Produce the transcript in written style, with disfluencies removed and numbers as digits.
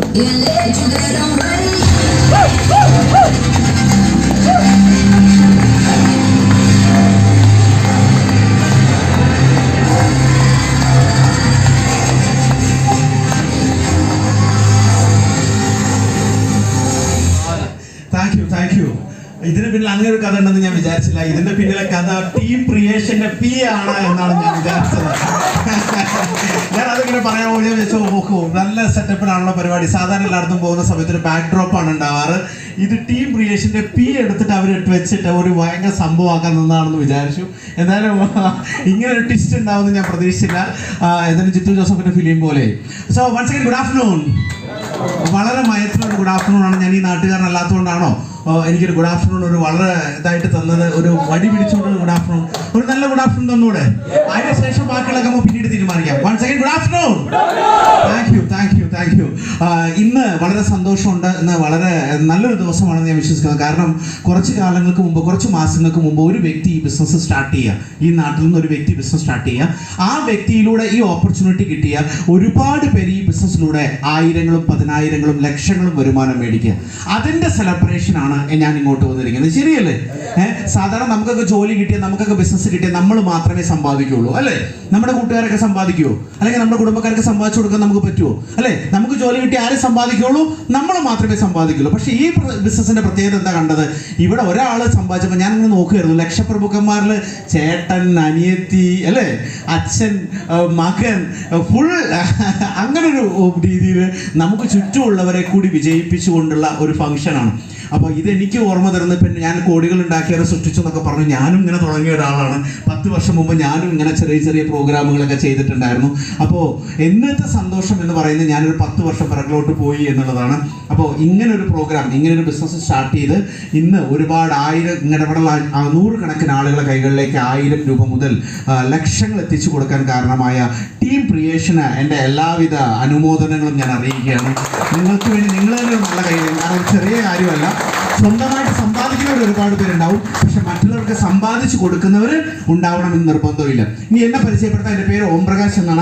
Thank you. ഇതിന് പിന്നിൽ അങ്ങനെ ഒരു കഥ ഉണ്ടെന്ന് ഞാൻ വിചാരിച്ചില്ല. ഇതിന്റെ പിന്നിലെ കഥ ടീം ക്രിയേഷന്റെ പി ആണ് എന്നാണ് ഞാൻ വിചാരിച്ചത്. ഞാൻ അതിങ്ങനെ പറയാൻ പോയി വെച്ചോ, നോക്കൂ, നല്ല സെറ്റപ്പിലാണുള്ള പരിപാടി. സാധാരണ എല്ലായിടത്തും പോകുന്ന സമയത്ത് ഒരു ബാക്ക് ഡ്രോപ്പ് ആണ് ഉണ്ടാവാറ്. ഇത് ടീം ക്രിയേഷന്റെ പി എടുത്തിട്ട് അവർ വെച്ചിട്ട് ഒരു ഭയങ്കര സംഭവമാക്കാൻ നിന്നാണെന്ന് വിചാരിച്ചു. എന്തായാലും ഇങ്ങനെ ഒരു ട്വിസ്റ്റ് ഉണ്ടാവുമെന്ന് ഞാൻ പ്രതീക്ഷിച്ചില്ല. എന്തായാലും ജിത്തു ജോസഫിന്റെ ഫിലിം പോലെ. So once again good afternoon. വളരെ മയത്തിലൊരു ഗുഡ് ആഫ്റ്റർനൂൺ ആണ്. ഞാൻ ഈ നാട്ടുകാരനല്ലാത്തതുകൊണ്ടാണോ എനിക്കൊരു ഗുഡ് ആഫ്റ്റർനൂൺ ഒരു വളരെ ഇതായിട്ട് തന്നത്? ഒരു വടി പിടിച്ചുകൊണ്ട് ഗുഡ് ആഫ്റ്റർനൂൺ, ഒരു നല്ല ഗുഡ് ആഫ്റ്റർനൂൺ തന്നൂടെ? അതിന് ശേഷം ബാക്കിയുള്ളതൊക്കെ നമുക്ക് പിന്നീട് തീരുമാനിക്കാം. Once again good afternoon. Thank you. ഇന്ന് വളരെ സന്തോഷമുണ്ട്. ഇന്ന് വളരെ നല്ലൊരു ദിവസമാണെന്ന് ഞാൻ വിശ്വസിക്കുന്നത്. കാരണം കുറച്ച് കാലങ്ങൾക്ക് മുമ്പ്, കുറച്ച് മാസങ്ങൾക്ക് മുമ്പ് ഒരു വ്യക്തി ഈ ബിസിനസ് സ്റ്റാർട്ട് ചെയ്യുക. ഈ നാട്ടിൽ നിന്ന് ഒരു വ്യക്തി ബിസിനസ് സ്റ്റാർട്ട് ചെയ്യുക. ആ വ്യക്തിയിലൂടെ ഈ ഓപ്പർച്യൂണിറ്റി കിട്ടിയ ഒരുപാട് പേര് ഈ ബിസിനസ്സിലൂടെ ആയിരങ്ങളും പതിനായിരങ്ങളും ലക്ഷങ്ങളും വരുമാനം മേടിക്കുക. അതിൻ്റെ സെലിബ്രേഷനാണ് ഞാൻ ഇങ്ങോട്ട് വന്നിരിക്കുന്നത്. ശരിയല്ലേ? സാധാരണ നമുക്കൊക്കെ ജോലി കിട്ടിയാൽ, നമുക്കൊക്കെ ബിസിനസ് കിട്ടിയാൽ നമ്മൾ മാത്രമേ സമ്പാദിക്കുകയുള്ളൂ, അല്ലേ? നമ്മുടെ കൂട്ടുകാരൊക്കെ സമ്പാദിക്കുമോ? അല്ലെങ്കിൽ നമ്മുടെ കുടുംബക്കാർക്ക് സമ്പാദിച്ചു കൊടുക്കാൻ നമുക്ക് പറ്റുമോ? അല്ലേ? നമുക്ക് ജോലി കിട്ടി ആരും സമ്പാദിക്കുകയുള്ളൂ, നമ്മൾ മാത്രമേ സമ്പാദിക്കുള്ളൂ. പക്ഷേ ഈ ബിസിനസിന്റെ പ്രത്യേകത എന്താ കണ്ടത്? ഇവിടെ ഒരാൾ സമ്പാദിച്ചപ്പോൾ ഞാൻ ഇങ്ങനെ നോക്കുകയായിരുന്നു. ലക്ഷപ്രഭുക്കന്മാരിൽ ചേട്ടൻ, അനിയത്തി, അല്ലേ, അച്ഛൻ, മകൻ, ഫുൾ അങ്ങനൊരു രീതിയിൽ നമുക്ക് ചുറ്റുമുള്ളവരെ കൂടി വിജയിപ്പിച്ചുകൊണ്ടുള്ള ഒരു ഫംഗ്ഷനാണ്. അപ്പോൾ ഇതെനിക്ക് ഓർമ്മ തരുന്നത്, ഇപ്പം ഞാൻ കോടികൾ ഉണ്ടാക്കിയവരെ സൃഷ്ടിച്ചു എന്നൊക്കെ പറഞ്ഞു ഞാനും ഇങ്ങനെ തുടങ്ങിയ ഒരാളാണ്. 10 വർഷം മുമ്പ് ഞാനും ഇങ്ങനെ ചെറിയ ചെറിയ പ്രോഗ്രാമുകളൊക്കെ ചെയ്തിട്ടുണ്ടായിരുന്നു. അപ്പോൾ ഇന്നത്തെ സന്തോഷം എന്ന് പറയുന്നത് ഞാനൊരു 10 വർഷം പിറകിലോട്ട് പോയി എന്നുള്ളതാണ്. അപ്പോൾ ഇങ്ങനൊരു പ്രോഗ്രാം, ഇങ്ങനൊരു ബിസിനസ് സ്റ്റാർട്ട് ചെയ്ത് ഇന്ന് ഒരുപാട് ഇങ്ങനെ ഇവിടെ നൂറുകണക്കിന് ആളുകളുടെ കൈകളിലേക്ക് 1000 രൂപ മുതൽ ലക്ഷങ്ങൾ എത്തിച്ചു കൊടുക്കാൻ കാരണമായ ടീം ക്രിയേഷന് എൻ്റെ എല്ലാവിധ അനുമോദനങ്ങളും ഞാൻ അറിയിക്കുകയാണ്. നിങ്ങൾക്ക് വേണ്ടി നിങ്ങൾ തന്നെ ഒരു നല്ല കൈ, കാരണം ചെറിയ കാര്യമല്ല. സ്വന്തമായിട്ട് സമ്പാദിക്കുന്നവർ ഒരുപാട് പേരുണ്ടാവും, പക്ഷെ മറ്റുള്ളവർക്ക് സമ്പാദിച്ചു കൊടുക്കുന്നവർ ഉണ്ടാവണമെന്ന് നിർബന്ധമില്ല. ഇനി എന്നെ പരിചയപ്പെടുത്താൻ എൻ്റെ പേര് ഓം പ്രകാശ് എന്നാണ്.